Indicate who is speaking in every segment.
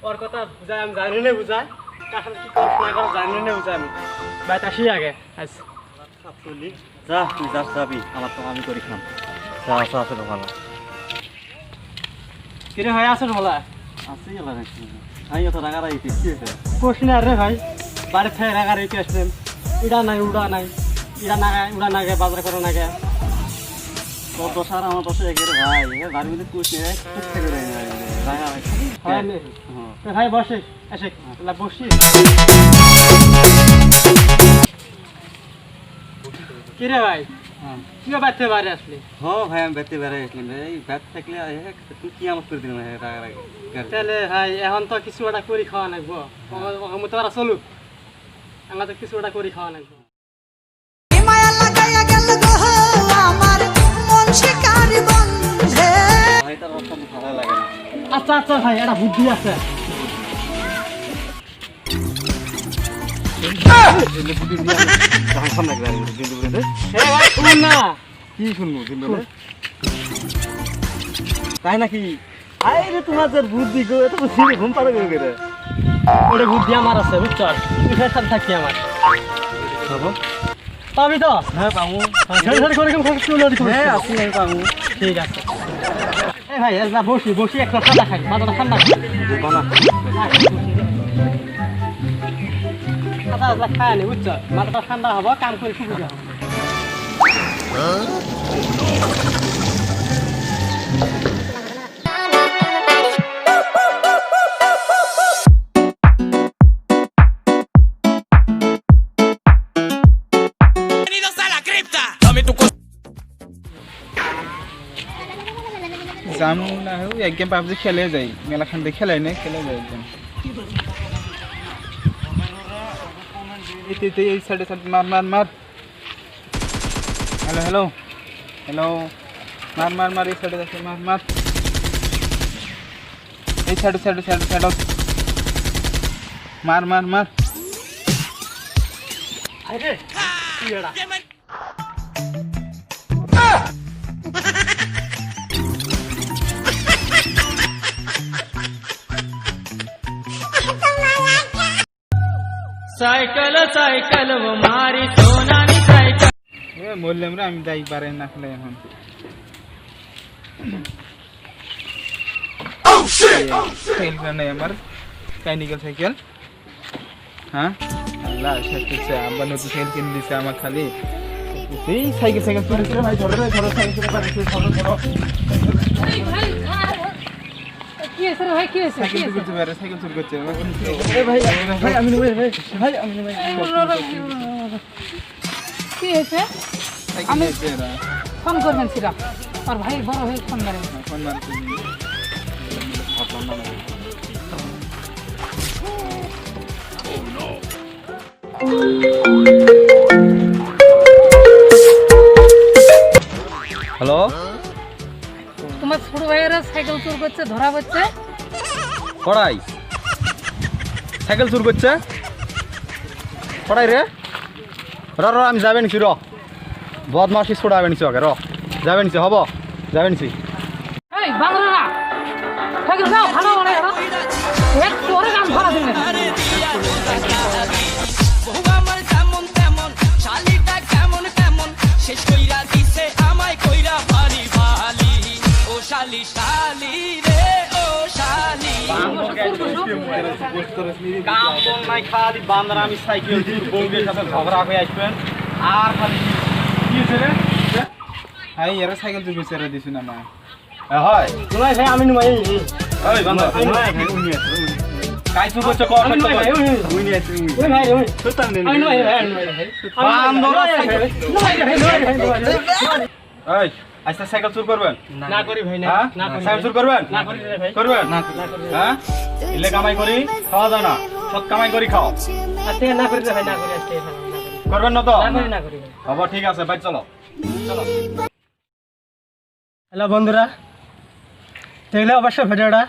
Speaker 1: ওর কথা বুঝাই আমি জানি না বুঝাই কাছে কি করছ না করছ জানি না বুঝাই আমি বাইরে আসি আগে আচ্ছা চলি
Speaker 2: যা তুই যাবি আমার তো আমি করি খাম যা আছে তো ভালো
Speaker 1: কিরে ভাই আসেন বলা
Speaker 2: আছে গেল নাকি আমি তো রাগা রাইছি কি হইছে
Speaker 1: কোশ না রে ভাই বাড়ি থেকে রাগা রেখে আসলেন ইডা নাই উড়া নাই ইডা না উড়া না গে বাজার করে না গে
Speaker 2: তোর দোষ আর আমার দোষ একের ভাই বাড়ির মধ্যে কুছ নেই কুছ থেকে রাগা রাইছি
Speaker 1: হ্যাঁ ভাই বসে এসে বসি কিরে ভাই তুই বাইতে বাইরে আসলি
Speaker 2: হ্যাঁ ভাই আমি বেতে বেড়ে আসলাম এই বেত থাকলে তুই কি আমার করে দিলাম রাগা রাগি
Speaker 1: তাহলে ভাই এখন তো কিছু একটা করি খাওয়া নাকবো মতো আর চলুক আমরা তো কিছু একটা করি খাওয়া নাকবো
Speaker 2: ভাই তার অবস্থা ভালো লাগে না
Speaker 1: আচ্ছা আচ্ছা ভাই একটা বুদ্ধি আছে
Speaker 2: কি শুনবো তাই নাকি আরে তোমার যে বুদ্ধি গো এটা ঘুম পাড়ে গেলে
Speaker 1: ওটা বুদ্ধি আমার আছে বুঝছো তুই সাথে থাকি আমার পাবি তো
Speaker 2: হ্যাঁ পাবো
Speaker 1: হ্যাঁ আসি আমি পাবো ঠিক আছে এই ভাই যা বসি বসি একটা ঠান্ডা খাই মাথাটা ঠান্ডা খাই খায় নি বুঝছো মাথাটা ঠান্ডা হবো কাম করে সুবিধা
Speaker 3: जाम ना हो एक गेम पाबजी खेले जाई मेला खंडे खेलाय ने खेले जाई एकदम इते এই সাইডে মার মার মার হ্যালো হ্যালো হ্যালো মার মার মার এই সাইডে আছে মার মার এই সাইডে সাইডে সাইডে সাইডে মার মার মার
Speaker 1: আরে কি এডা साइकिल साइकिल वो मारी सोना नी साइकिल
Speaker 3: এ বললাম রে আমি যাই পারে না খেলে এখন সাইকেল কানে আমার কাইনিক্যাল সাইকেল হ্যাঁ আল্লাহ শেষে আব্বা নতুন সাইকেল কিনে দিছে আমার খালি এই সাইকেল সাইকেল চুরি করে ভাই ধরে ধরে সাইকেল পারে ধরো ধরো
Speaker 1: কি আছে রে ভাই কি আছে
Speaker 3: সাইকেল চুরি করতে পারে সাইকেল চুরি করতে
Speaker 1: এ ভাই ভাই আমি ভাই ভাই আমি ভাই
Speaker 4: কি হয়েছে
Speaker 3: আমি
Speaker 4: ফোন করবেন সিরা আর ভাই বড় হয়ে ফোন করেন
Speaker 3: ফোন মারছি
Speaker 2: হ্যালো
Speaker 4: তোমার ছোট ভাইয়েরা সাইকেল চুর করছে ধরা পড়ছে
Speaker 2: কড়াই সাইকেল চুর করছে কড়াই রে র র আমি যাবে নিছি র বদমাসি ছোড়াবে নিছি ওকে র যাবে নিছি হব যাবে নিছি
Speaker 4: এই বাংলা না সাইকেল দাও ভালো মানে এক তোরে কাম ধরা দিন
Speaker 5: বহু আমার যেমন তেমন শালিটা কেমন কেমন শেষ কইরা দিছে আমায় কইরা ভালি ভালি ও শালি শালি রে ও শালি
Speaker 2: কাম কোন নাই খালি বান্দর আমি সাইকেল চুর বউদের সাথে ঝগড়া হয়ে আসবেন আর খালি কি হইছে রে
Speaker 3: হাই এরা সাইকেল চুরি করছে এরা দিছ না মা
Speaker 2: হয়
Speaker 1: ভাই ভাই আমি ভাই
Speaker 2: ওই বান্দর
Speaker 1: আমি ভাই উনি আছে
Speaker 2: কাই চুর করছে কর
Speaker 1: আমি ভাই
Speaker 2: উনি আছে
Speaker 1: ওই ভাই ওই
Speaker 2: সুতান দিন
Speaker 1: আমি ভাই ভাই
Speaker 2: বান্দর
Speaker 1: ভাই
Speaker 2: এই আচ্ছা সাইকেল চুর করবেন
Speaker 1: না করি ভাই না না করি
Speaker 2: সাইকেল চুর করবেন
Speaker 1: না করি রে ভাই
Speaker 2: করবেন
Speaker 1: না করি
Speaker 2: হ্যাঁ ইলে কামাই করি খাওয়া যায় না সৎ কামাই করি খাও
Speaker 1: আজকে না করি রে ভাই না করি আজকে না করি
Speaker 2: করবেন না তো
Speaker 1: না করি
Speaker 2: হব ঠিক আছে ভাই চলো চলো
Speaker 1: হ্যালো বন্ধুরা দেখলে অবশ্যই ভিডিওটা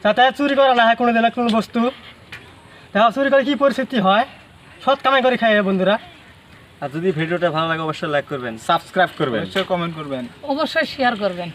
Speaker 1: যাতে চুরি করা না হয় কোনো দিনে কোনো বস্তু দেখা চুরি করে কী পরিস্থিতি হয় সৎ কামাই করে খাই বন্ধুরা
Speaker 2: আর যদি ভিডিওটা ভালো লাগে অবশ্যই লাইক করবেন সাবস্ক্রাইব করবেন
Speaker 3: অবশ্যই কমেন্ট করবেন
Speaker 4: অবশ্যই শেয়ার করবেন